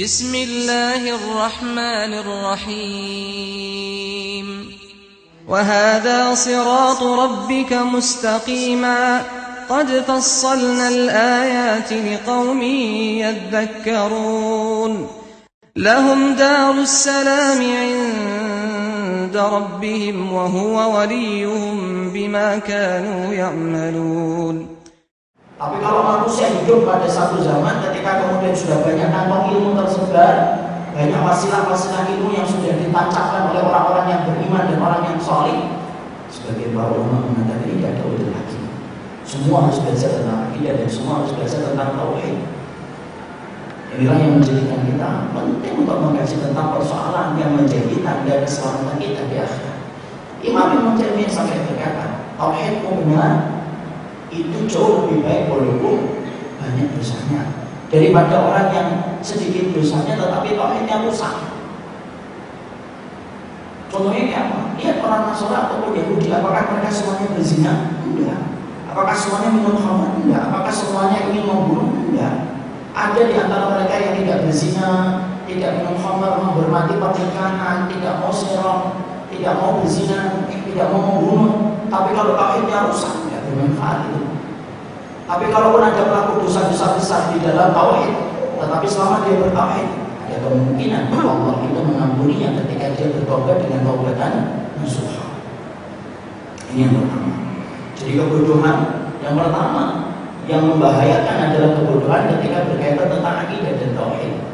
Bismillahirrahmanirrahim. وهذا صراط ربك مستقيما قد فصلنا الآيات لقوم يذكرون لهم دار السلام عند ربهم وهو وليهم بما كانوا يعملون. Tapi kalau manusia hidup pada satu zaman ketika kemudian sudah banyak kantong ilmu tersebar, banyak wasilah-wasilah ilmu yang sudah ditancapkan oleh orang-orang yang beriman dan orang yang saleh, sebagian para ulama mengatakan ini tidak ada udah lagi. Semua harus belajar tentang akidah dan semua harus belajar tentang tauhid. Inilah yang menjadikan kita penting untuk mengkaji tentang persoalan yang menjadi tanda keselamatan kita di akhirat. Imam Ibnu Taimiyah sampai berkata, tauhidmu benar itu jauh lebih baik walaupun banyak dosanya daripada orang yang sedikit dosanya tetapi tauhidnya rusak. Contohnya kayak apa? Lihat orang Nasrani ataupun Yahudi, apakah mereka semuanya berzina? Enggak. Apakah semuanya minum khamr? Enggak. Apakah semuanya ingin membunuh? Enggak. Ada di antara mereka yang tidak berzina, tidak minum khamr, menghormati pernikahan, tidak mau serong, tidak mau berzina, tidak mau membunuh. Tapi kalau tauhidnya rusak, tidak bermanfaat itu. Tapi kalaupun ada pelaku dosa-dosa besar di dalam tauhid, tetapi selama dia bertauhid, ada kemungkinan Allah itu mengampuninya ketika dia bertobat dengan taubatan nasuha. Ini yang pertama. Jadi kebodohan yang pertama yang membahayakan adalah kebodohan ketika berkaitan tentang akidah dan tauhid.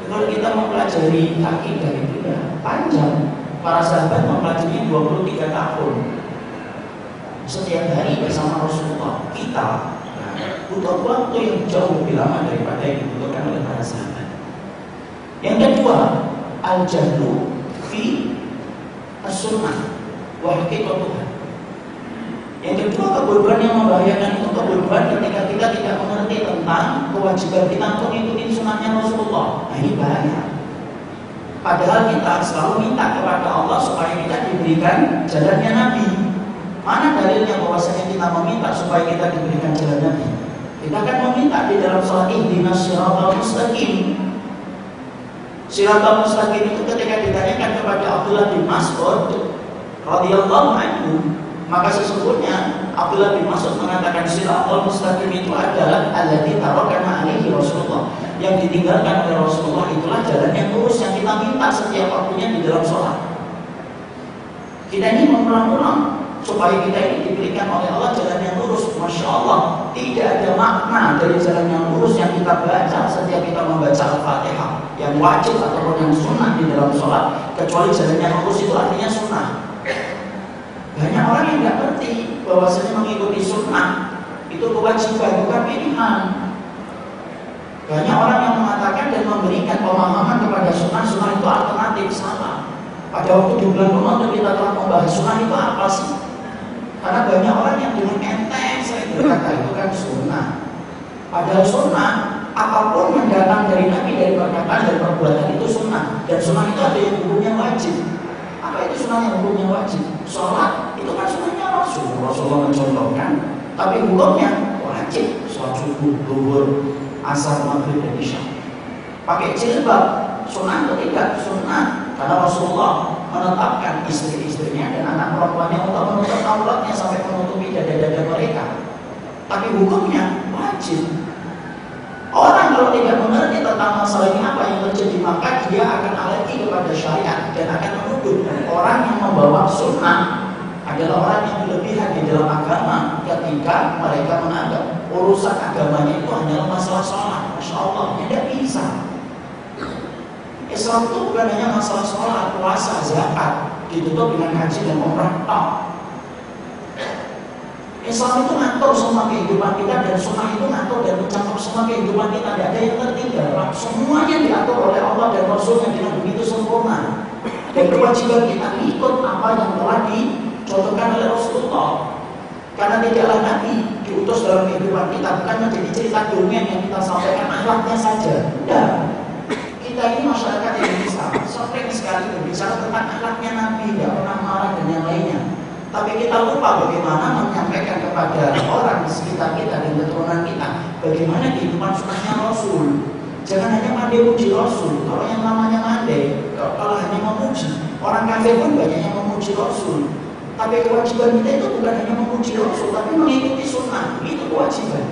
Kalau kita mempelajari akidah itu ya panjang. Para sahabat mempelajarinya 23 tahun. Setiap hari bersama Rasulullah. Kita butuh waktu yang jauh lebih lama daripada yang dibutuhkan oleh para sahabat. Yang kedua, al-jahlu fi as-sunnah wa haqiqatuha. Yang kedua, kebodohan yang membahayakan itu kebodohan ketika kita tidak mengerti tentang kewajiban kita untuk mengikuti sunnahnya Rasulullah. Nah, ini bahaya. Padahal kita selalu minta kepada Allah supaya kita diberikan jalannya Nabi. Mana dalilnya bahwasanya kita meminta supaya kita diberikan jalan Nabi? Kita akan meminta di dalam salat ihdinas siratal mustaqim. Siratal mustaqim itu ketika ditanyakan kepada Abdullah bin Mas'ud radhiyallahu anhu, maka sesungguhnya Abdullah bin Mas'ud mengatakan siratal mustaqim itu adalah allati tarakana alaihi Rasulullah. Yang ditinggalkan oleh Rasulullah itulah jalan yang lurus yang kita minta setiap waktunya di dalam sholat. Kita ini mengulang-ulang supaya kita ini diberikan oleh Allah jalan yang lurus. Masya Allah, tidak ada makna dari jalan yang lurus yang kita baca setiap kita membaca Al-Fatihah yang wajib ataupun yang sunnah di dalam sholat, kecuali jalan yang lurus itu artinya sunnah. Banyak orang yang tidak ngerti bahwasanya mengikuti sunnah itu kewajiban, bukan pilihan. Banyak orang yang mengatakan dan memberikan pemahaman kepada sunnah itu alternatif. Salah. Pada waktu di bulan Ramadan kita telah membahas sunnah itu apa sih? Karena banyak orang yang dengan enteng saya berkata itu kan sunnah. Padahal sunnah apapun yang datang dari Nabi dari perkataan dan perbuatan itu sunnah. Dan sunnah itu ada yang hukumnya wajib. Apa itu sunnah yang hukumnya wajib? Sholat itu kan sunnahnya Rasulullah mencontohkan. Tapi hukumnya wajib. Sholat subuh, zuhur, asar, maghrib dan isya. Pakai jilbab sunnah atau tidak? Sunnah. Karena Rasulullah menetapkan istri-istrinya dan anak perempuannya untuk menutup auratnya sampai menutupi dada-dada mereka. Tapi hukumnya wajib. Orang kalau tidak mengerti tentang masalah ini apa yang terjadi, maka dia akan alergi kepada syariat dan akan menuduh orang yang membawa sunnah adalah orang yang berlebihan di dalam agama ketika mereka menganggap urusan agamanya itu hanyalah masalah sholat. Masya Allah, tidak bisa. Islam itu bukan hanya masalah sholat, puasa, zakat, ditutup dengan haji dan umrah. Islam itu ngatur semua kehidupan kita dan sunnah itu ngatur dan mencakup semua kehidupan kita. Tidak ada yang tertinggal. Semuanya diatur oleh Allah dan Rasulnya dengan begitu sempurna. Dan kewajiban kita ikut apa yang telah dicontohkan oleh Rasulullah. Karena tidaklah Nabi diutus dalam kehidupan kita bukan menjadi cerita dongeng yang kita sampaikan akhlaknya saja. Tidak. Kita ini masyarakat Indonesia sering sekali berbicara tentang akhlaknya Nabi, tidak pernah marah dan yang lainnya. Tapi kita lupa bagaimana menyampaikan kepada orang di sekitar kita dan keturunan kita bagaimana kehidupan sunnahnya Rasul. Jangan hanya pandai muji Rasul. Kalau yang namanya pandai, kalau hanya memuji, orang kafir pun banyak yang memuji Rasul. Tapi kewajiban kita itu bukan hanya memuji Rasul, tapi mengikuti sunnah. Itu kewajiban.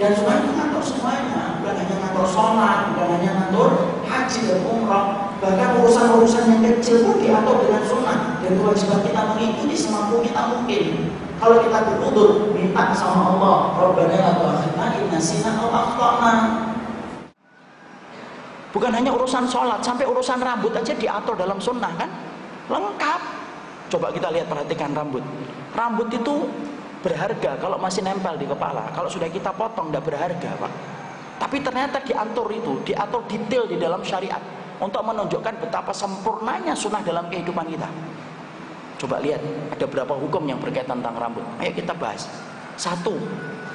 Dan sunnah itu ngatur semuanya, bukan hanya ngatur sholat, bukan hanya ngatur haji dan umrah, bahkan urusan-urusan yang kecil pun diatur dengan sunnah. Dan kewajiban kita mengikuti semampu kita mungkin. Kalau kita berlutut minta sama Allah, Rabbana la tu'akhidna in nasina aw akhtana. Bukan hanya urusan sholat, sampai urusan rambut aja diatur dalam sunnah kan? Lengkap. Coba kita lihat, perhatikan rambut. Rambut itu berharga kalau masih nempel di kepala. Kalau sudah kita potong tidak berharga, Pak. Tapi ternyata diatur itu, diatur detail di dalam syariat untuk menunjukkan betapa sempurnanya sunnah dalam kehidupan kita. Coba lihat, ada berapa hukum yang berkaitan tentang rambut. Ayo kita bahas. Satu,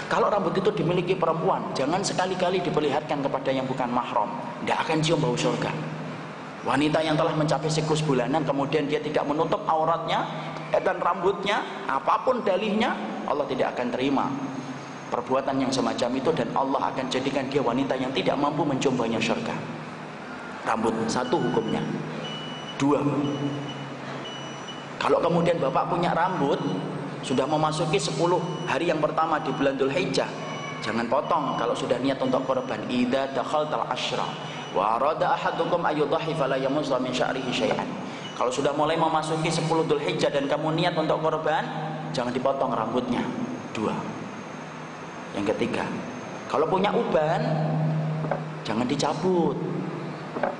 kalau rambut itu dimiliki perempuan, jangan sekali-kali diperlihatkan kepada yang bukan mahram. Tidak akan cium bau surga. Wanita yang telah mencapai siklus bulanan, kemudian dia tidak menutup auratnya dan rambutnya, apapun dalihnya, Allah tidak akan terima perbuatan yang semacam itu, dan Allah akan jadikan dia wanita yang tidak mampu mencium baunya surga. Rambut, satu hukumnya. Dua, kalau kemudian bapak punya rambut, sudah memasuki 10 hari yang pertama di bulan Dzulhijjah, jangan potong kalau sudah niat untuk korban. Idza dakhaltal asyra wa arada ahadukum ayyudhahi fala yamuzza min sya'rihi syai'an. Kalau sudah mulai memasuki 10 Dzulhijjah dan kamu niat untuk korban, jangan dipotong rambutnya. Dua. Yang ketiga, kalau punya uban, jangan dicabut.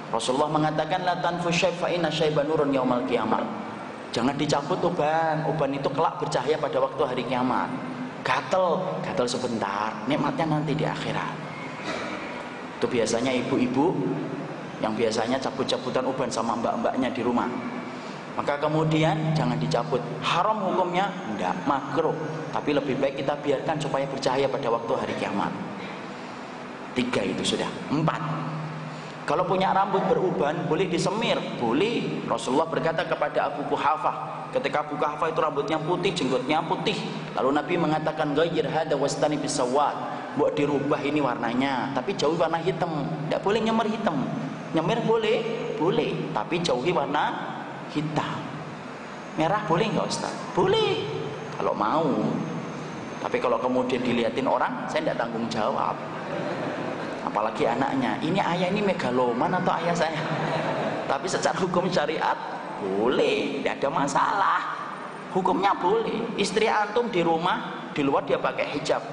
Rasulullah mengatakan la tanfu syai' fa inna syaiba nurun yaumal qiyamah. Jangan dicabut uban. Uban itu kelak bercahaya pada waktu hari kiamat. Gatel sebentar, nikmatnya nanti di akhirat. Itu biasanya ibu-ibu yang biasanya cabut-cabutan uban sama mbak-mbaknya di rumah. Maka kemudian jangan dicabut. Haram hukumnya? Enggak, makruh. Tapi lebih baik kita biarkan supaya bercahaya pada waktu hari kiamat. 3 itu sudah. 4, kalau punya rambut beruban, boleh disemir? Boleh. Rasulullah berkata kepada Abu Quhafah, ketika Abu Quhafah itu rambutnya putih, jenggotnya putih, lalu Nabi mengatakan, ghayyir hadza wastani bisawad, buat dirubah ini warnanya, tapi jauhi warna hitam. Tidak boleh nyemir hitam. Nyemir boleh? Boleh, tapi jauhi warna hitam. Merah boleh nggak Ustaz? Boleh, kalau mau. Tapi kalau kemudian dilihatin orang, saya tidak tanggung jawab. Apalagi anaknya, ini ayah ini megaloman atau ayah saya? Tapi secara hukum syariat boleh, tidak ada masalah. Hukumnya boleh. Istri antum di rumah, di luar dia pakai hijab.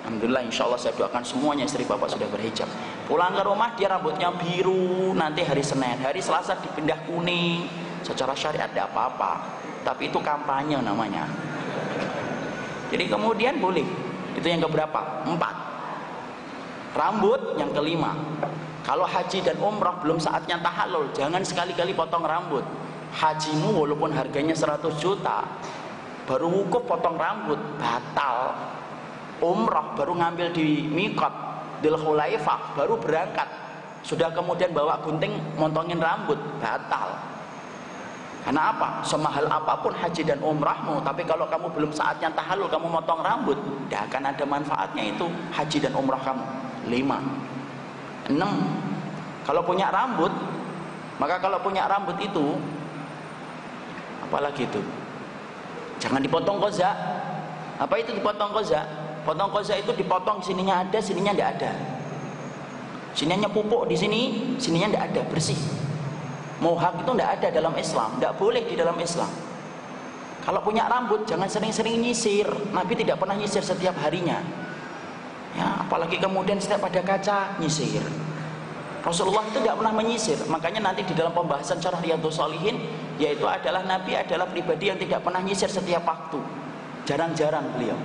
Alhamdulillah, insya Allah saya doakan semuanya istri bapak sudah berhijab. Pulang ke rumah dia rambutnya biru, nanti hari Senin, hari Selasa dipindah kuning. Secara syariat tidak apa-apa, tapi itu kampanye namanya. Jadi kemudian boleh. Itu yang keberapa? 4. Rambut yang kelima, kalau haji dan umrah belum saatnya tahallul, jangan sekali-kali potong rambut. Hajimu walaupun harganya 100 juta, baru wukuf potong rambut, batal. Umrah baru ngambil di miqat Dzul Khulaifah, baru berangkat, sudah kemudian bawa gunting montongin rambut, batal. Karena apa? Semahal apapun haji dan umrahmu, tapi kalau kamu belum saatnya tahallul, kamu motong rambut, tidak akan ada manfaatnya itu haji dan umrah kamu. 5. 6. Kalau punya rambut, maka kalau punya rambut itu, apalagi itu, jangan dipotong koza. Apa itu dipotong koza? Potong koza itu dipotong, sininya ada, sininya tidak ada. Sininya pupuk di sini, sininya tidak ada, bersih. Mohak itu tidak ada dalam Islam, tidak boleh di dalam Islam. Kalau punya rambut, jangan sering-sering nyisir. Nabi tidak pernah nyisir setiap harinya. Ya, apalagi kemudian setiap pada kaca nyisir. Rasulullah itu tidak pernah menyisir. Makanya nanti di dalam pembahasan Syarah Riyadhus Shalihin, yaitu adalah Nabi adalah pribadi yang tidak pernah nyisir setiap waktu. Jarang-jarang beliau.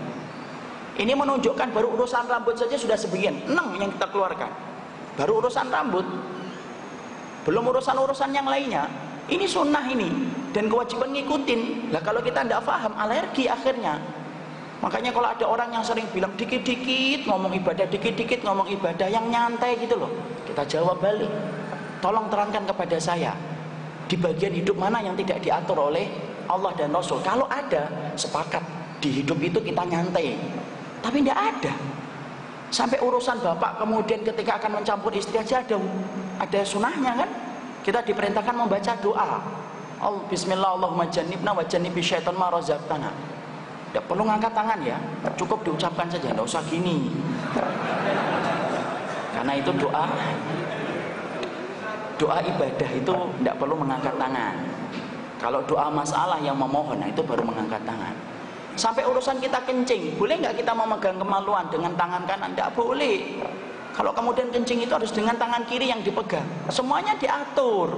Ini menunjukkan baru urusan rambut saja sudah sebagian 6 yang kita keluarkan. Baru urusan rambut, belum urusan-urusan yang lainnya. Ini sunnah ini, dan kewajiban ngikutin. Lah kalau kita tidak paham, alergi akhirnya. Makanya kalau ada orang yang sering bilang dikit-dikit ngomong ibadah, dikit-dikit ngomong ibadah, yang nyantai gitu loh, kita jawab balik, tolong terangkan kepada saya, di bagian hidup mana yang tidak diatur oleh Allah dan Rasul. Kalau ada, sepakat, di hidup itu kita nyantai. Tapi tidak ada. Sampai urusan bapak kemudian ketika akan mencampur istri aja ada sunahnya kan. Kita diperintahkan membaca doa. Bismillah Allahumma jannibna wa jannibi syaitan ma razaqtana. Tidak perlu ngangkat tangan ya, cukup diucapkan saja, tidak usah gini. Karena itu doa ibadah itu tidak perlu mengangkat tangan. Kalau doa masalah yang memohon, nah itu baru mengangkat tangan. Sampai urusan kita kencing, boleh nggak kita memegang kemaluan dengan tangan kanan? Tidak boleh. Kalau kemudian kencing itu harus dengan tangan kiri yang dipegang. Semuanya diatur.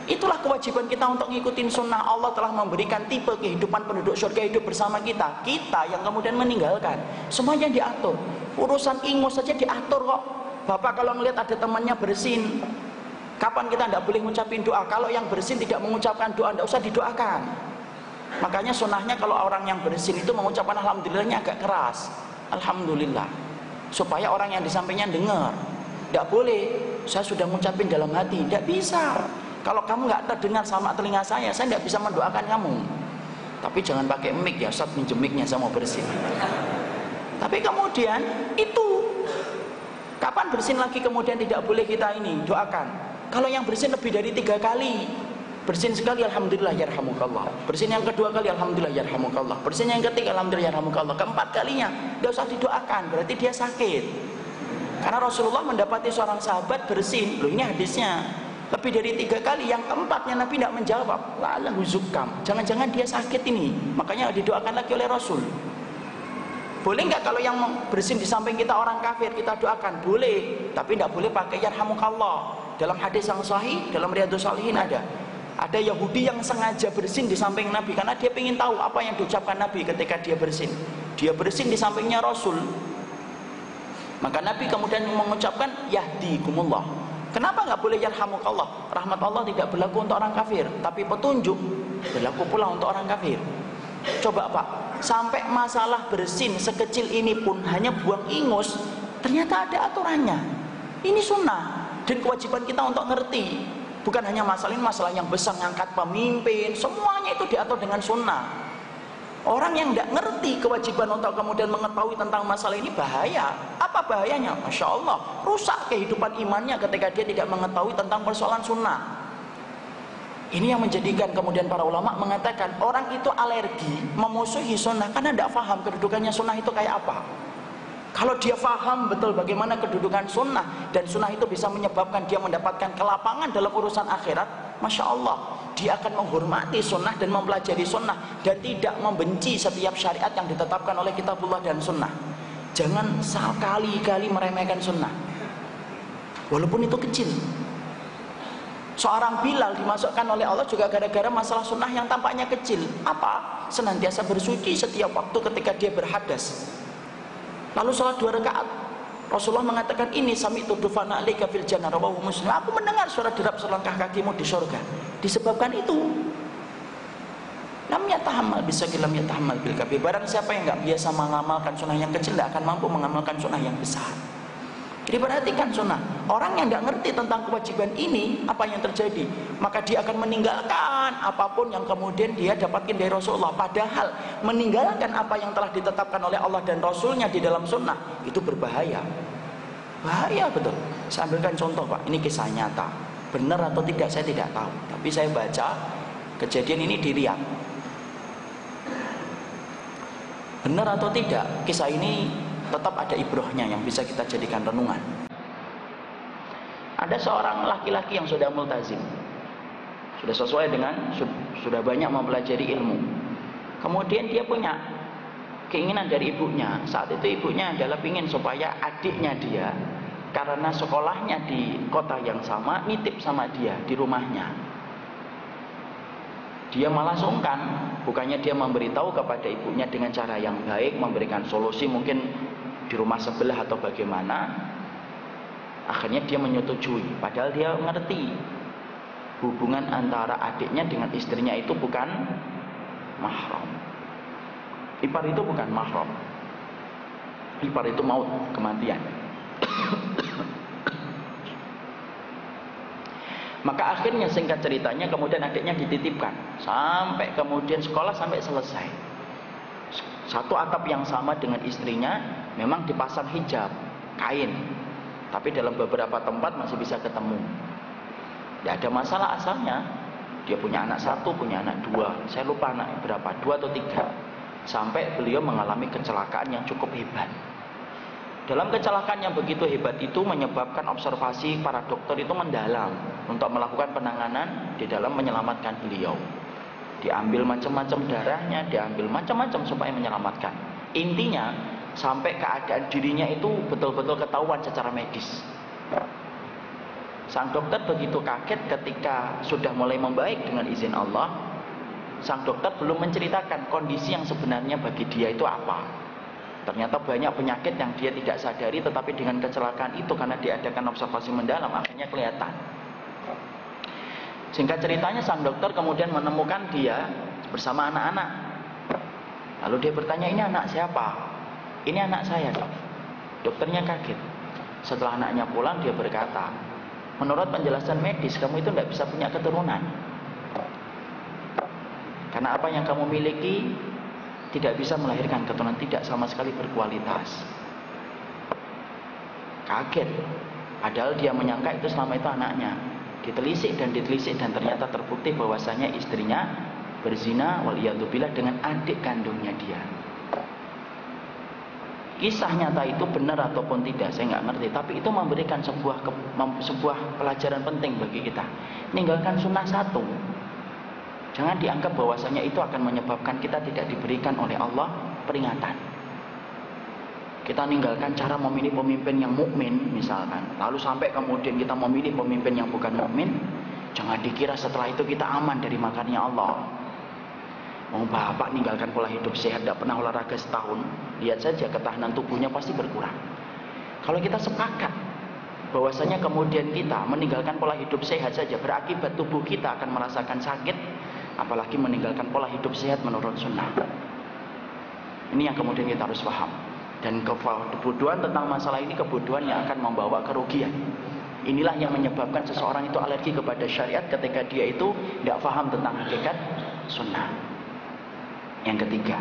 Itulah kewajiban kita untuk ngikutin sunnah. Allah telah memberikan tipe kehidupan penduduk surga hidup bersama kita. Kita yang kemudian meninggalkan. Semuanya diatur. Urusan ingus saja diatur kok. Bapak kalau melihat ada temannya bersin, kapan kita tidak boleh mengucapin doa? Kalau yang bersin tidak mengucapkan doa, tidak usah didoakan. Makanya sunnahnya kalau orang yang bersin itu mengucapkan alhamdulillahnya agak keras. Alhamdulillah. Supaya orang yang di sampingnya dengar. Tidak boleh, saya sudah mengucapin dalam hati. Tidak bisa. Kalau kamu nggak terdengar sama telinga saya tidak bisa mendoakan kamu. Tapi jangan pakai mic ya, Ustaz minjem mic-nya saya mau bersin. Tapi kemudian itu kapan bersin lagi kemudian tidak boleh kita ini doakan. Kalau yang bersin lebih dari 3 kali, bersin sekali alhamdulillah yarhamukallah, bersin yang kedua kali alhamdulillah yarhamukallah, bersin yang ketiga alhamdulillah yarhamukallah, keempat kalinya tidak usah didoakan, berarti dia sakit. Karena Rasulullah mendapati seorang sahabat bersin, loh ini hadisnya, lebih dari 3 kali, yang keempatnya Nabi tidak menjawab, la'allahu zukam, jangan-jangan dia sakit ini, makanya didoakan lagi oleh Rasul. Boleh nggak kalau yang bersin di samping kita orang kafir kita doakan? Boleh, tapi tidak boleh pakai yarhamukallah. Dalam hadis yang sahih, dalam Riyadhus Shalihin ada Yahudi yang sengaja bersin di samping Nabi karena dia ingin tahu apa yang diucapkan Nabi ketika dia bersin. Dia bersin di sampingnya Rasul. Maka Nabi kemudian mengucapkan yahdikumullah. Kenapa nggak boleh yarhamukallah? Rahmat Allah tidak berlaku untuk orang kafir, tapi petunjuk berlaku pula untuk orang kafir. Coba Pak, sampai masalah bersin sekecil ini pun hanya buang ingus, ternyata ada aturannya. Ini sunnah dan kewajiban kita untuk ngerti. Bukan hanya masalah ini, masalah yang besar, ngangkat pemimpin, semuanya itu diatur dengan sunnah. Orang yang tidak ngerti kewajiban untuk kemudian mengetahui tentang masalah ini bahaya. Apa bahayanya? Masya Allah, rusak kehidupan imannya ketika dia tidak mengetahui tentang persoalan sunnah. Ini yang menjadikan kemudian para ulama mengatakan orang itu alergi memusuhi sunnah karena tidak paham kedudukannya sunnah itu kayak apa. Kalau dia faham betul bagaimana kedudukan sunnah dan sunnah itu bisa menyebabkan dia mendapatkan kelapangan dalam urusan akhirat, Masya Allah, dia akan menghormati sunnah dan mempelajari sunnah dan tidak membenci setiap syariat yang ditetapkan oleh kitabullah dan sunnah. Jangan sekali-kali meremehkan sunnah walaupun itu kecil. Seorang Bilal dimasukkan oleh Allah juga gara-gara masalah sunnah yang tampaknya kecil. Apa? Senantiasa bersuci setiap waktu ketika dia berhadas. Lalu sholat 2 rakaat. Rasulullah mengatakan ini sami'tu dufana alaika fil jannah rawahu Muslim. Aku mendengar suara derap selangkah kakimu di surga. Disebabkan itu. Lam yatahammal bisagir lam yatahammal bil kabir. Barang siapa yang enggak biasa mengamalkan sunnah yang kecil tidak akan mampu mengamalkan sunnah yang besar. Jadi perhatikan sunnah. Orang yang tidak ngerti tentang kewajiban ini, apa yang terjadi? Maka dia akan meninggalkan apapun yang kemudian dia dapatkan dari Rasulullah. Padahal meninggalkan apa yang telah ditetapkan oleh Allah dan Rasulnya di dalam sunnah itu berbahaya. Bahaya betul. Saya ambilkan contoh Pak, ini kisah nyata. Benar atau tidak saya tidak tahu. Tapi saya baca kejadian ini di Riyadh. Benar atau tidak, kisah ini tetap ada ibrohnya yang bisa kita jadikan renungan. Ada seorang laki-laki yang sudah multazim, sudah sesuai dengan sudah banyak mempelajari ilmu. Kemudian dia punya keinginan dari ibunya. Saat itu ibunya adalah ingin supaya adiknya dia, karena sekolahnya di kota yang sama, nitip sama dia di rumahnya. Dia malah sungkan, bukannya dia memberitahu kepada ibunya dengan cara yang baik, memberikan solusi mungkin di rumah sebelah atau bagaimana. Akhirnya dia menyetujui, padahal dia mengerti hubungan antara adiknya dengan istrinya itu bukan mahram. Ipar itu bukan mahram. Ipar itu maut, kematian. Maka akhirnya singkat ceritanya kemudian adiknya dititipkan sampai kemudian sekolah sampai selesai. Satu atap yang sama dengan istrinya, memang dipasang hijab. kain. Tapi dalam beberapa tempat masih bisa ketemu. Tidak ada masalah asalnya. Dia punya anak 1, punya anak 2. Saya lupa anak berapa, 2 atau 3. Sampai beliau mengalami kecelakaan yang cukup hebat. Dalam kecelakaan yang begitu hebat itu menyebabkan observasi para dokter itu mendalam untuk melakukan penanganan di dalam menyelamatkan beliau. Diambil macam-macam darahnya, diambil macam-macam supaya menyelamatkan. Intinya sampai keadaan dirinya itu betul-betul ketahuan secara medis. Sang dokter begitu kaget ketika sudah mulai membaik dengan izin Allah. Sang dokter belum menceritakan kondisi yang sebenarnya bagi dia itu apa. Ternyata banyak penyakit yang dia tidak sadari, tetapi dengan kecelakaan itu karena diadakan observasi mendalam akhirnya kelihatan. Singkat ceritanya sang dokter kemudian menemukan dia bersama anak-anak. Lalu dia bertanya, ini anak siapa? Ini anak saya, dok. Dokternya kaget. Setelah anaknya pulang dia berkata, menurut penjelasan medis kamu itu tidak bisa punya keturunan. Karena apa yang kamu miliki tidak bisa melahirkan keturunan, tidak sama sekali berkualitas. Kaget. Padahal dia menyangka itu selama itu anaknya. Ditelisik dan ternyata terbukti bahwasanya istrinya berzina waliyadzubillah dengan adik kandungnya dia. Kisah nyata itu benar ataupun tidak saya nggak ngerti, tapi itu memberikan sebuah pelajaran penting bagi kita. Meninggalkan sunnah 1, jangan dianggap bahwasanya itu akan menyebabkan kita tidak diberikan oleh Allah peringatan. Kita meninggalkan cara memilih pemimpin yang mukmin misalkan, lalu sampai kemudian kita memilih pemimpin yang bukan mukmin, jangan dikira setelah itu kita aman dari makannya Allah. Bapak meninggalkan pola hidup sehat, tidak pernah olahraga setahun, lihat saja ketahanan tubuhnya pasti berkurang. Kalau kita sepakat bahwasanya kemudian kita meninggalkan pola hidup sehat saja berakibat tubuh kita akan merasakan sakit, apalagi meninggalkan pola hidup sehat menurut sunnah. Ini yang kemudian kita harus paham. Dan kebodohan tentang masalah ini kebodohan yang akan membawa kerugian. Inilah yang menyebabkan seseorang itu alergi kepada syariat ketika dia itu tidak paham tentang hakikat sunnah. Yang ketiga,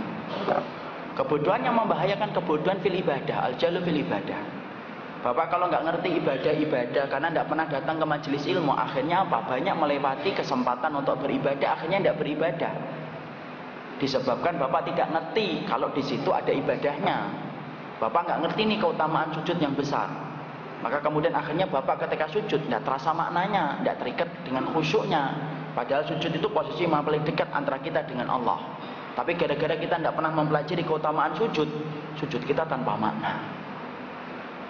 kebodohan yang membahayakan kebodohan fil ibadah, al-jalu fil ibadah. Bapak kalau nggak ngerti ibadah karena tidak pernah datang ke majelis ilmu, akhirnya apa? Banyak melewati kesempatan untuk beribadah, akhirnya tidak beribadah. Disebabkan Bapak tidak ngerti kalau di situ ada ibadahnya. Bapak nggak ngerti nih keutamaan sujud yang besar. Maka kemudian akhirnya Bapak ketika sujud tidak terasa maknanya, tidak terikat dengan khusyuknya. Padahal sujud itu posisi yang paling dekat antara kita dengan Allah. Tapi gara-gara kita tidak pernah mempelajari keutamaan sujud, sujud kita tanpa makna.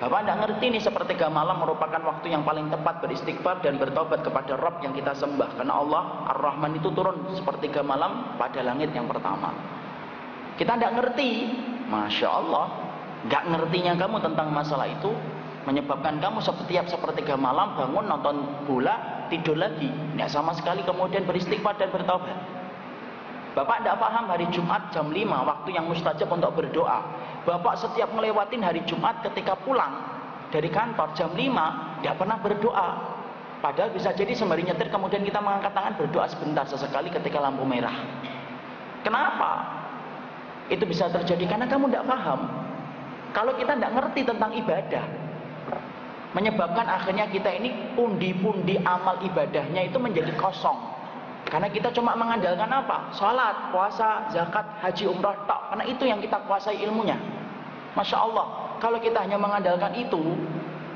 Bapak tidak ngerti nih sepertiga malam merupakan waktu yang paling tepat beristighfar dan bertobat kepada Rabb yang kita sembah. Karena Allah Ar-Rahman itu turun sepertiga malam pada langit yang pertama. Kita tidak ngerti, Masya Allah, nggak ngertinya kamu tentang masalah itu menyebabkan kamu setiap sepertiga malam bangun nonton bola, tidur lagi, nggak sama sekali kemudian beristighfar dan bertobat. Bapak tidak paham hari Jumat jam 5 waktu yang mustajab untuk berdoa. Bapak setiap ngelewatin hari Jumat ketika pulang dari kantor jam 5 tidak pernah berdoa. Padahal bisa jadi sembari nyetir kemudian kita mengangkat tangan berdoa sebentar sesekali ketika lampu merah. Kenapa? Itu bisa terjadi karena kamu tidak paham. Kalau kita tidak ngerti tentang ibadah, menyebabkan akhirnya kita ini pundi-pundi amal ibadahnya itu menjadi kosong. Karena kita cuma mengandalkan apa? Salat, puasa, zakat, haji, umrah, tak. Karena itu yang kita kuasai ilmunya. Masya Allah, kalau kita hanya mengandalkan itu,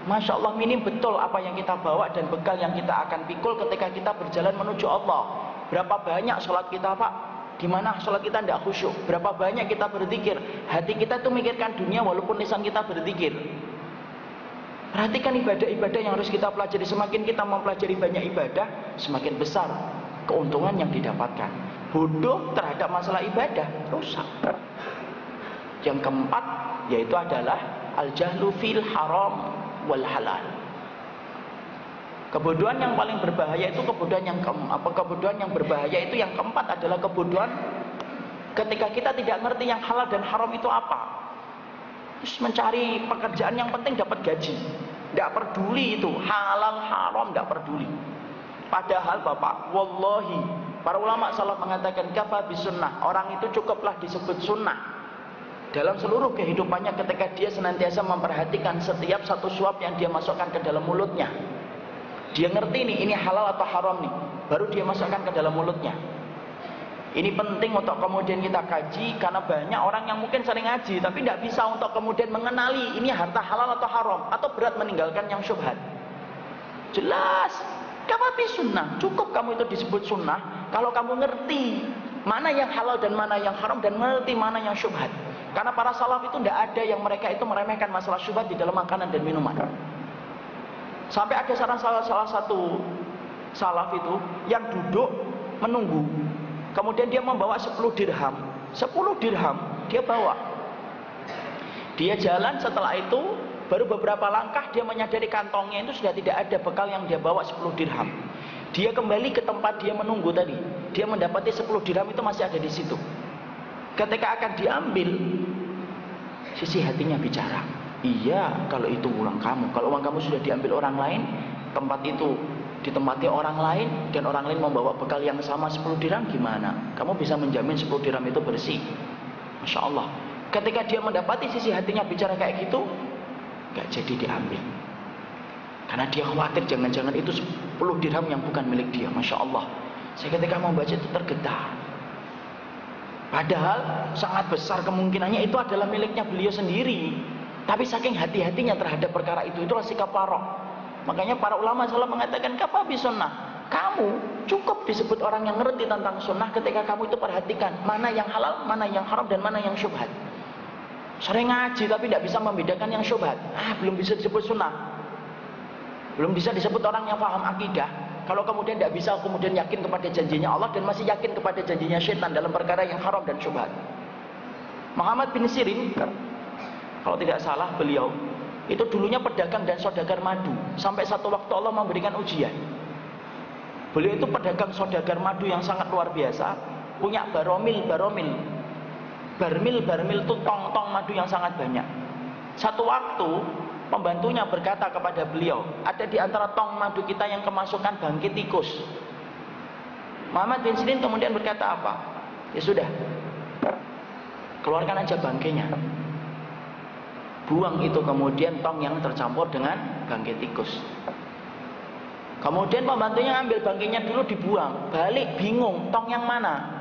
Masya Allah minim betul apa yang kita bawa dan bekal yang kita akan pikul ketika kita berjalan menuju Allah. Berapa banyak sholat kita Pak? Di mana sholat kita tidak khusyuk? Berapa banyak kita berzikir? Hati kita itu mikirkan dunia walaupun lisan kita berzikir. Perhatikan ibadah-ibadah yang harus kita pelajari. Semakin kita mempelajari banyak ibadah, semakin besar keuntungan yang didapatkan. Bodoh terhadap masalah ibadah, rusak. Yang keempat yaitu adalah al-jahlu fil haram wal halal. Kebodohan yang paling berbahaya itu kebodohan yang berbahaya itu yang keempat adalah kebodohan ketika kita tidak ngerti yang halal dan haram itu apa. Terus mencari pekerjaan yang penting dapat gaji, tidak peduli itu halal haram, tidak peduli. Padahal Bapak, wallahi, para ulama salaf mengatakan kafa bisunnah, orang itu cukuplah disebut sunnah dalam seluruh kehidupannya ketika dia senantiasa memperhatikan setiap satu suap yang dia masukkan ke dalam mulutnya. Dia ngerti nih, ini halal atau haram nih, baru dia masukkan ke dalam mulutnya. Ini penting untuk kemudian kita kaji, karena banyak orang yang mungkin sering ngaji tapi tidak bisa untuk kemudian mengenali ini harta halal atau haram, atau berat meninggalkan yang syubhat. Jelas, kafafi sunnah, cukup kamu itu disebut sunnah kalau kamu ngerti mana yang halal dan mana yang haram, dan mengerti mana yang syubhat. Karena para salaf itu tidak ada yang mereka itu meremehkan masalah syubhat di dalam makanan dan minuman. Sampai ada salah satu salaf itu yang duduk menunggu, kemudian dia membawa 10 dirham. 10 dirham dia bawa. Dia jalan, setelah itu baru beberapa langkah dia menyadari kantongnya itu sudah tidak ada bekal yang dia bawa 10 dirham. Dia kembali ke tempat dia menunggu tadi. Dia mendapati 10 dirham itu masih ada di situ. Ketika akan diambil, sisi hatinya bicara, iya, kalau itu uang kamu. Kalau uang kamu sudah diambil orang lain, tempat itu ditempati orang lain, dan orang lain membawa bekal yang sama 10 dirham, gimana? Kamu bisa menjamin 10 dirham itu bersih? Masya Allah. Ketika dia mendapati sisi hatinya bicara kayak gitu, gak jadi diambil. Karena dia khawatir jangan-jangan itu 10 dirham yang bukan milik dia. Masya Allah. Saya ketika membaca itu tergetar. Padahal sangat besar kemungkinannya itu adalah miliknya beliau sendiri. Tapi saking hati-hatinya terhadap perkara itu, itulah sikap warok. Makanya para ulama selalu mengatakan kafafi sunnah. Kamu cukup disebut orang yang ngerti tentang sunnah ketika kamu itu perhatikan mana yang halal, mana yang haram, dan mana yang syubhat. Sering ngaji tapi tidak bisa membedakan yang syubhat. Belum bisa disebut sunnah. Belum bisa disebut orang yang paham akidah. Kalau kemudian tidak bisa kemudian yakin kepada janjinya Allah dan masih yakin kepada janjinya syaitan dalam perkara yang haram dan syubhat. Muhammad bin Sirin, kalau tidak salah beliau itu dulunya pedagang dan saudagar madu. Sampai satu waktu Allah memberikan ujian. Beliau itu pedagang saudagar madu yang sangat luar biasa, punya baromil itu tong-tong madu yang sangat banyak. Satu waktu pembantunya berkata kepada beliau, ada di antara tong madu kita yang kemasukan bangkit tikus. Muhammad bin Sirin kemudian berkata apa? Ya sudah, keluarkan aja bangkainya. Buang itu kemudian tong yang tercampur dengan bangkai tikus. Kemudian pembantunya ambil bangkainya dulu, dibuang. Balik bingung, tong yang mana?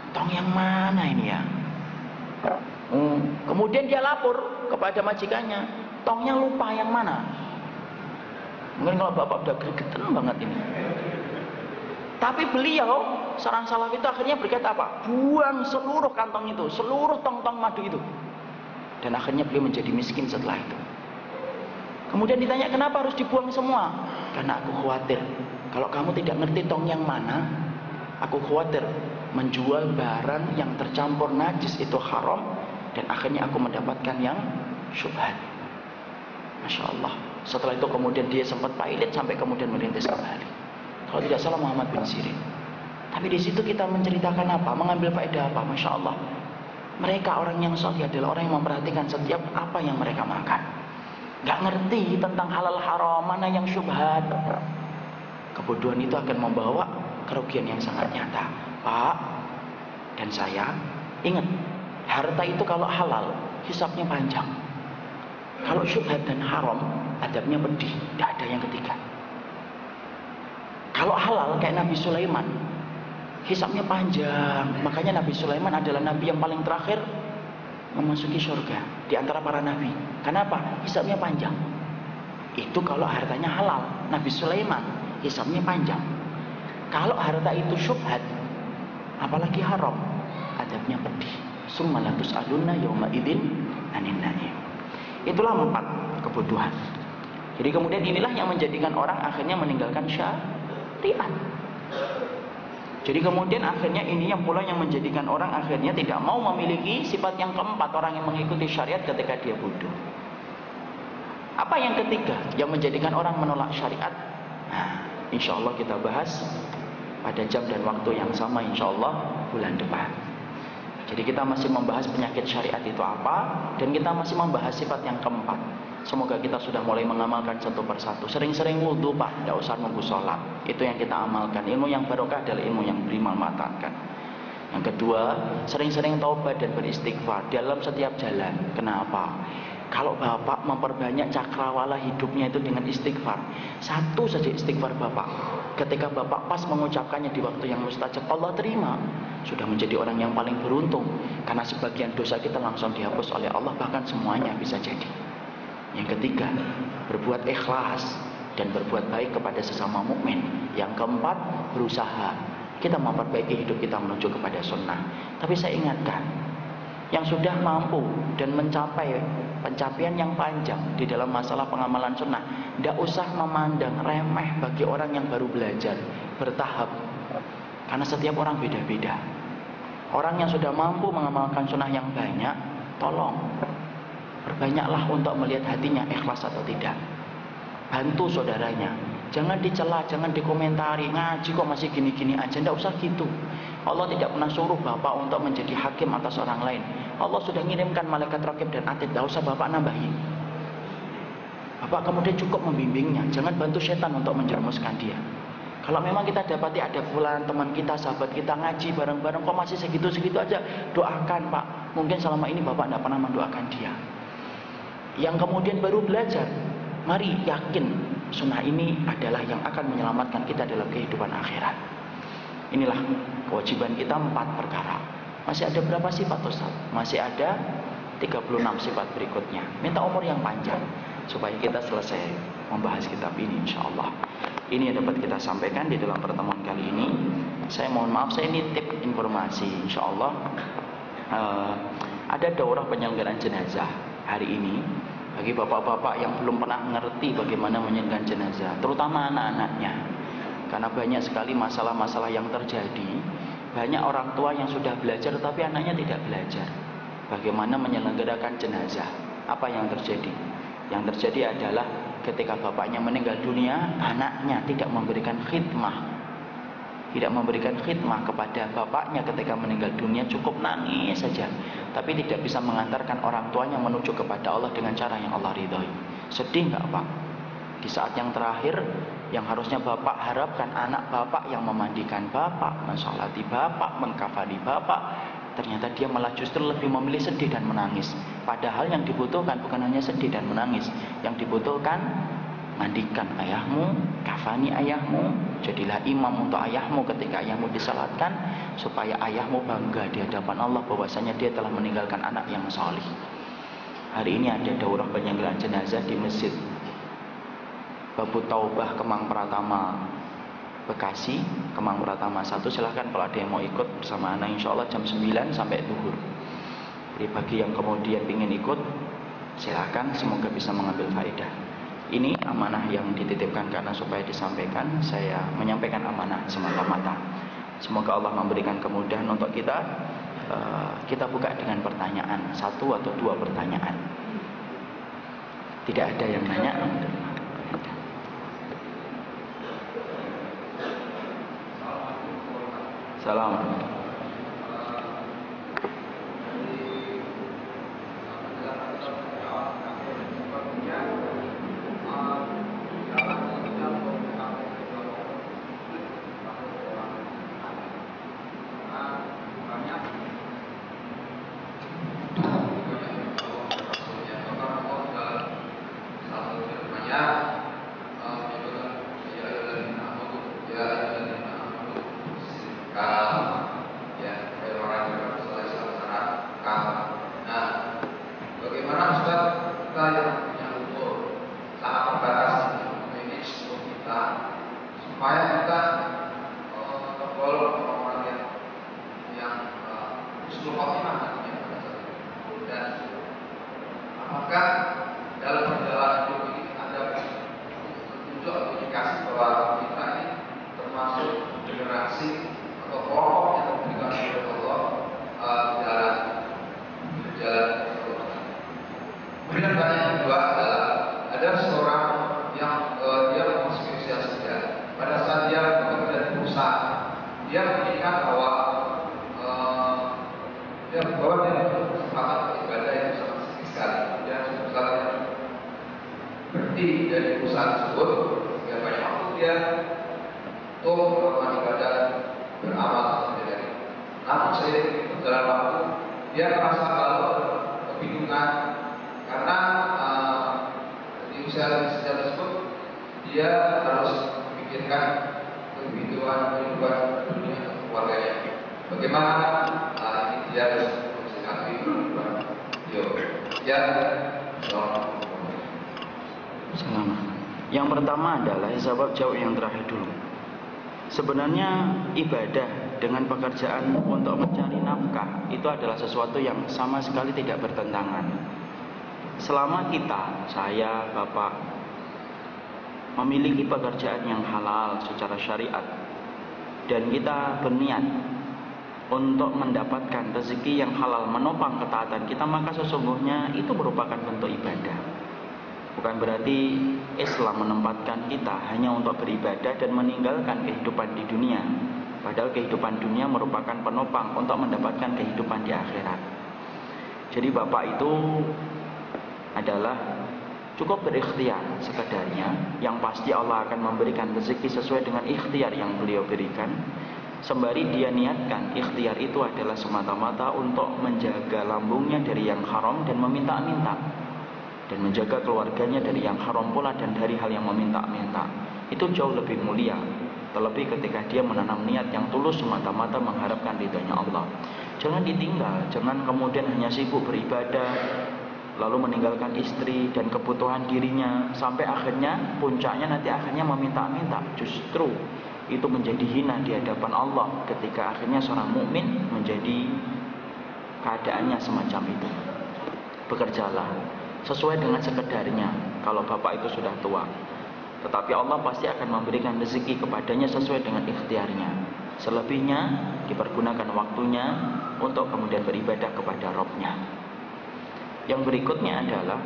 Tong yang mana ini ya? Kemudian dia lapor kepada majikannya, tongnya lupa yang mana. Mungkin kalau bapak udah gregetan banget ini. Tapi beliau, seorang salaf itu akhirnya berkata apa? Buang seluruh kantong itu, seluruh tong-tong madu itu. Dan akhirnya beliau menjadi miskin setelah itu. Kemudian ditanya, kenapa harus dibuang semua? Karena aku khawatir, kalau kamu tidak ngerti tong yang mana, aku khawatir menjual barang yang tercampur najis itu haram, dan akhirnya aku mendapatkan yang syubhat. Masya Allah. Setelah itu kemudian dia sempat pailit sampai kemudian merintis kembali. Kalau tidak salah Muhammad bin Sirin. Tapi di situ kita menceritakan apa? Mengambil faedah apa? Masya Allah. Mereka orang yang saleh adalah orang yang memperhatikan setiap apa yang mereka makan. Gak ngerti tentang halal haram, mana yang syubhat. Kebodohan itu akan membawa kerugian yang sangat nyata. Pak dan saya, ingat, harta itu kalau halal, hisabnya panjang. Kalau syubhat dan haram, adabnya pedih. Tidak ada yang ketiga. Kalau halal kayak Nabi Sulaiman, hisabnya panjang. Makanya Nabi Sulaiman adalah nabi yang paling terakhir memasuki surga di antara para nabi. Kenapa? Hisabnya panjang. Itu kalau hartanya halal. Nabi Sulaiman hisabnya panjang. Kalau harta itu syubhat, apalagi haram, adabnya pedih. Summa la tus'alunna yawma idzin 'anil na'im. Itulah 4 kebodohan. Jadi kemudian inilah yang menjadikan orang akhirnya meninggalkan syariat. Jadi kemudian akhirnya ini yang pula yang menjadikan orang akhirnya tidak mau memiliki sifat yang keempat, orang yang mengikuti syariat ketika dia bodoh. Apa yang ketiga yang menjadikan orang menolak syariat? Nah, insya Allah kita bahas pada jam dan waktu yang sama insya Allah bulan depan. Jadi kita masih membahas penyakit syariat itu apa, dan kita masih membahas sifat yang keempat. Semoga kita sudah mulai mengamalkan satu persatu. Sering-sering wudhu Pak, tidak usah nunggu sholat. Itu yang kita amalkan. Ilmu yang barokah adalah ilmu yang bermanfaatkan. Yang kedua, sering-sering taubat dan beristighfar dalam setiap jalan. Kenapa? Kalau bapak memperbanyak cakrawala hidupnya itu dengan istighfar, satu saja istighfar bapak, ketika bapak pas mengucapkannya di waktu yang mustajab, Allah terima, sudah menjadi orang yang paling beruntung. Karena sebagian dosa kita langsung dihapus oleh Allah, bahkan semuanya bisa jadi. Yang ketiga, berbuat ikhlas dan berbuat baik kepada sesama mukmin. Yang keempat, berusaha kita memperbaiki hidup kita menuju kepada sunnah. Tapi saya ingatkan, yang sudah mampu dan mencapai pencapaian yang panjang di dalam masalah pengamalan sunnah, tidak usah memandang remeh bagi orang yang baru belajar, bertahap. Karena setiap orang beda-beda. Orang yang sudah mampu mengamalkan sunnah yang banyak, tolong perbanyaklah untuk melihat hatinya ikhlas atau tidak. Bantu saudaranya. Jangan dicela, jangan dikomentari, ngaji kok masih gini-gini aja. Tidak usah gitu. Allah tidak pernah suruh bapak untuk menjadi hakim atas orang lain. Allah sudah ngirimkan malaikat raqib dan atid. Tidak usah bapak nambahin. Bapak kemudian cukup membimbingnya. Jangan bantu setan untuk menjerumuskan dia. Kalau memang kita dapati ada fulan teman kita, sahabat kita ngaji bareng-bareng, kok masih segitu-segitu aja, doakan pak. Mungkin selama ini bapak tidak pernah mendoakan dia. Yang kemudian baru belajar, mari yakin sunnah ini adalah yang akan menyelamatkan kita dalam kehidupan akhirat. Inilah kewajiban kita 4 perkara. Masih ada berapa sifat Ustaz? Masih ada 36 sifat berikutnya. Minta umur yang panjang supaya kita selesai membahas kitab ini insyaallah. Ini yang dapat kita sampaikan di dalam pertemuan kali ini. Saya mohon maaf, saya nitip informasi insyaallah. Ada daurah penyelenggaraan jenazah hari ini bagi bapak-bapak yang belum pernah mengerti bagaimana menyelenggaraan jenazah, terutama anak-anaknya. Karena banyak sekali masalah-masalah yang terjadi. Banyak orang tua yang sudah belajar tapi anaknya tidak belajar bagaimana menyelenggarakan jenazah. Apa yang terjadi? Yang terjadi adalah ketika bapaknya meninggal dunia, anaknya tidak memberikan khidmah. Tidak memberikan khidmah kepada bapaknya ketika meninggal dunia, cukup nangis saja. Tapi tidak bisa mengantarkan orang tuanya menuju kepada Allah dengan cara yang Allah ridhoi. Sedih nggak Pak? Di saat yang terakhir, yang harusnya bapak harapkan anak bapak yang memandikan bapak, mensolati bapak, mengkafani bapak, ternyata dia malah justru lebih memilih sedih dan menangis. Padahal yang dibutuhkan bukan hanya sedih dan menangis, yang dibutuhkan mandikan ayahmu, kafani ayahmu, jadilah imam untuk ayahmu ketika ayahmu disalatkan, supaya ayahmu bangga di hadapan Allah bahwasanya dia telah meninggalkan anak yang salih. Hari ini ada daurah penyelenggaraan jenazah di Masjid Babu Taubah Kemang Pratama Bekasi, Kemang Pratama 1. Silahkan kalau ada yang mau ikut bersama anak, insya Allah jam 9 sampai zuhur. Jadi bagi yang kemudian ingin ikut, silahkan, semoga bisa mengambil faedah. Ini amanah yang dititipkan karena supaya disampaikan. Saya menyampaikan amanah semata-mata. Semoga Allah memberikan kemudahan untuk kita. Kita buka dengan pertanyaan, 1 atau 2 pertanyaan. Tidak ada yang nanya. Salam. Namun saya dia merasa kalau kebingungan karena di usia tersebut dia harus memikirkan kehidupan dunia keluarganya. Bagaimana ini dia harus mensikapi kehidupan dia. Selamat. Yang pertama adalah jawab yang terakhir dulu. Sebenarnya ibadah dengan pekerjaan untuk mencari nafkah itu adalah sesuatu yang sama sekali tidak bertentangan. Selama kita, saya, bapak, memiliki pekerjaan yang halal secara syariat dan kita berniat untuk mendapatkan rezeki yang halal menopang ketaatan kita, maka sesungguhnya itu merupakan bentuk ibadah. Bukan berarti Islam menempatkan kita hanya untuk beribadah dan meninggalkan kehidupan di dunia. Padahal kehidupan dunia merupakan penopang untuk mendapatkan kehidupan di akhirat. Jadi bapak itu adalah cukup berikhtiar sekadarnya. Yang pasti Allah akan memberikan rezeki sesuai dengan ikhtiar yang beliau berikan. Sembari dia niatkan ikhtiar itu adalah semata-mata untuk menjaga lambungnya dari yang haram dan meminta-minta, dan menjaga keluarganya dari yang haram pula dan dari hal yang meminta-minta. Itu jauh lebih mulia, terlebih ketika dia menanam niat yang tulus semata-mata mengharapkan ridhonya Allah. Jangan ditinggal, jangan kemudian hanya sibuk beribadah lalu meninggalkan istri dan kebutuhan dirinya, sampai akhirnya puncaknya nanti akhirnya meminta-minta. Justru itu menjadi hina di hadapan Allah ketika akhirnya seorang mukmin menjadi keadaannya semacam itu. Bekerjalah sesuai dengan sekedarnya kalau bapak itu sudah tua, tetapi Allah pasti akan memberikan rezeki kepadanya sesuai dengan ikhtiarnya. Selebihnya dipergunakan waktunya untuk kemudian beribadah kepada Rabb-Nya. Yang berikutnya adalah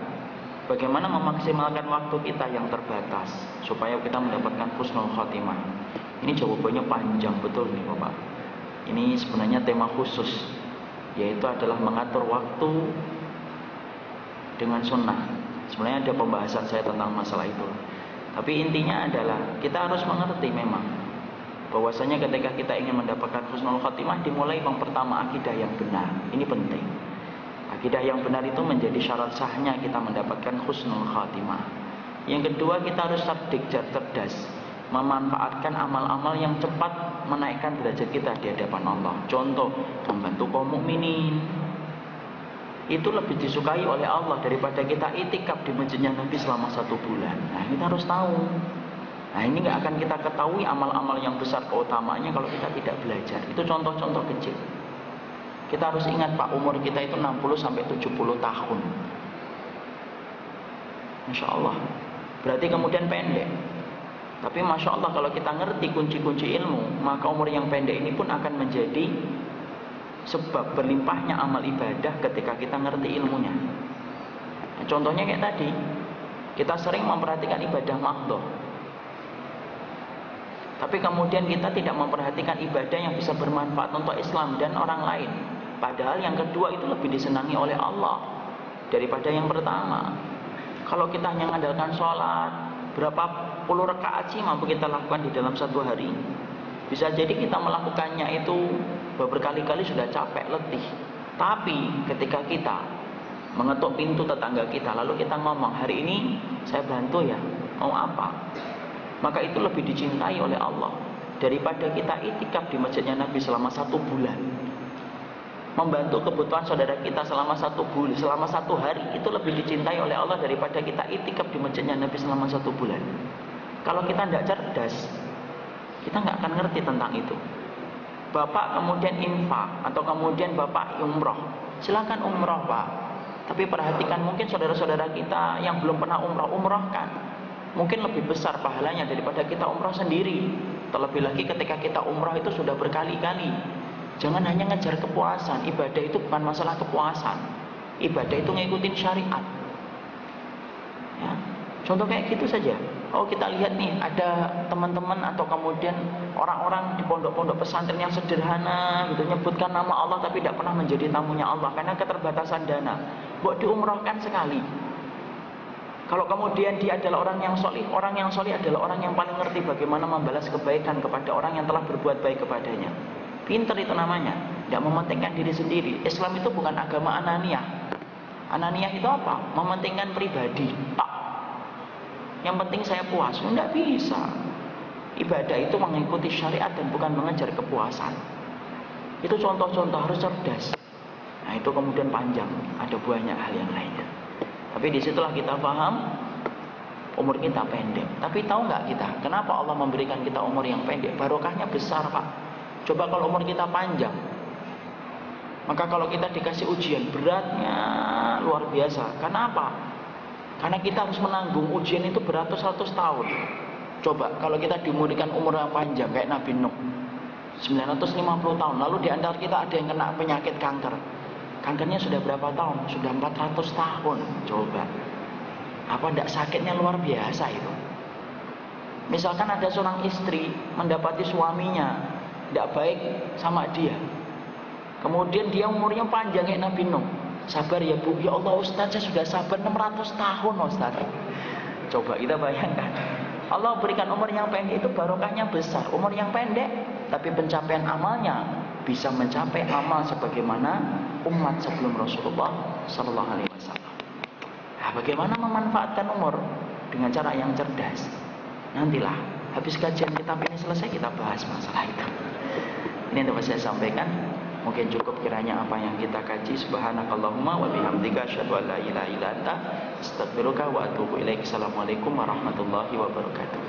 bagaimana memaksimalkan waktu kita yang terbatas supaya kita mendapatkan husnul khotimah. Ini jawabannya panjang betul nih bapak. Ini sebenarnya tema khusus, yaitu adalah mengatur waktu dengan sunnah. Sebenarnya ada pembahasan saya tentang masalah itu. Tapi intinya adalah kita harus mengerti memang bahwasanya ketika kita ingin mendapatkan husnul khotimah, dimulai yang pertama akidah yang benar. Ini penting. Akidah yang benar itu menjadi syarat sahnya kita mendapatkan husnul khotimah. Yang kedua, kita harus cerdas, memanfaatkan amal-amal yang cepat menaikkan derajat kita di hadapan Allah. Contoh, membantu kaum mukminin. Itu lebih disukai oleh Allah daripada kita itikaf di masjidnya Nabi selama 1 bulan. Nah, kita harus tahu. Nah, ini nggak akan kita ketahui amal-amal yang besar keutamaannya kalau kita tidak belajar. Itu contoh-contoh kecil. Kita harus ingat Pak, umur kita itu 60-70 tahun. Masya Allah. Berarti kemudian pendek. Tapi Masya Allah, kalau kita ngerti kunci-kunci ilmu, maka umur yang pendek ini pun akan menjadi sebab berlimpahnya amal ibadah ketika kita ngerti ilmunya. Nah, contohnya kayak tadi, kita sering memperhatikan ibadah mahdhah, tapi kemudian kita tidak memperhatikan ibadah yang bisa bermanfaat untuk Islam dan orang lain. Padahal yang kedua itu lebih disenangi oleh Allah daripada yang pertama. Kalau kita hanya mengandalkan sholat, berapa puluh rakaat sih mampu kita lakukan di dalam 1 hari? Bisa jadi kita melakukannya itu berkali-kali sudah capek, letih. Tapi ketika kita mengetuk pintu tetangga kita, lalu kita ngomong, hari ini saya bantu ya, mau apa? Maka itu lebih dicintai oleh Allah daripada kita itikaf di masjidnya Nabi selama 1 bulan. Membantu kebutuhan saudara kita selama 1 bulan, selama 1 hari, itu lebih dicintai oleh Allah daripada kita itikaf di masjidnya Nabi selama 1 bulan. Kalau kita tidak cerdas, kita nggak akan ngerti tentang itu. Bapak kemudian infak atau kemudian bapak umroh, silakan umroh Pak. Tapi perhatikan, mungkin saudara-saudara kita yang belum pernah umrohkan, mungkin lebih besar pahalanya daripada kita umroh sendiri. Terlebih lagi ketika kita umroh itu sudah berkali-kali. Jangan hanya ngejar kepuasan. Ibadah itu bukan masalah kepuasan. Ibadah itu ngikutin syariat. Ya, contoh kayak gitu saja. Oh, kita lihat nih, ada teman-teman atau kemudian orang-orang di pondok-pondok pesantren yang sederhana gitu, nyebutkan nama Allah tapi tidak pernah menjadi tamunya Allah karena keterbatasan dana. Buat diumrohkan sekali. Kalau kemudian dia adalah orang yang solih adalah orang yang paling ngerti bagaimana membalas kebaikan kepada orang yang telah berbuat baik kepadanya. Pinter itu namanya. tidak mementingkan diri sendiri. Islam itu bukan agama ananiyah. Ananiyah itu apa? Mementingkan pribadi. Tak. Yang penting saya puas. Tidak bisa. Ibadah itu mengikuti syariat dan bukan mengejar kepuasan. Itu contoh-contoh, harus cerdas. Nah itu kemudian panjang, ada banyak hal yang lainnya. Tapi disitulah kita paham umur kita pendek. Tapi tahu nggak kita, kenapa Allah memberikan kita umur yang pendek? Barokahnya besar, Pak. Coba kalau umur kita panjang, maka kalau kita dikasih ujian, beratnya luar biasa. Kenapa? Karena kita harus menanggung ujian itu beratus-ratus tahun. Coba kalau kita diumurkan umur yang panjang kayak Nabi Nuh, 950 tahun. Lalu di antara kita ada yang kena penyakit kanker. Kankernya sudah berapa tahun? Sudah 400 tahun. Coba. Apa tidak sakitnya luar biasa itu? Misalkan ada seorang istri mendapati suaminya tidak baik sama dia. Kemudian dia umurnya panjang kayak Nabi Nuh. Sabar ya Bu. Ya Allah Ustaz, saya sudah sabar 600 tahun Ustaz. Coba kita bayangkan. Allah berikan umur yang pendek itu barokahnya besar. Umur yang pendek, tapi pencapaian amalnya bisa mencapai amal sebagaimana umat sebelum Rasulullah Sallallahu Alaihi Wasallam. Nah, bagaimana memanfaatkan umur dengan cara yang cerdas? Nantilah habis kajian kitab ini selesai kita bahas masalah itu. Ini yang dapat saya sampaikan. Mungkin cukup kiranya apa yang kita kaji. Subhanakallahumma wa bihamdika asyhadu an la ilaha illa anta astaghfiruka wa atubu ilaik. Assalamualaikum warahmatullahi wabarakatuh.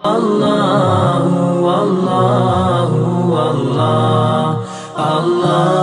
Allah, Allah, Allah, Allah.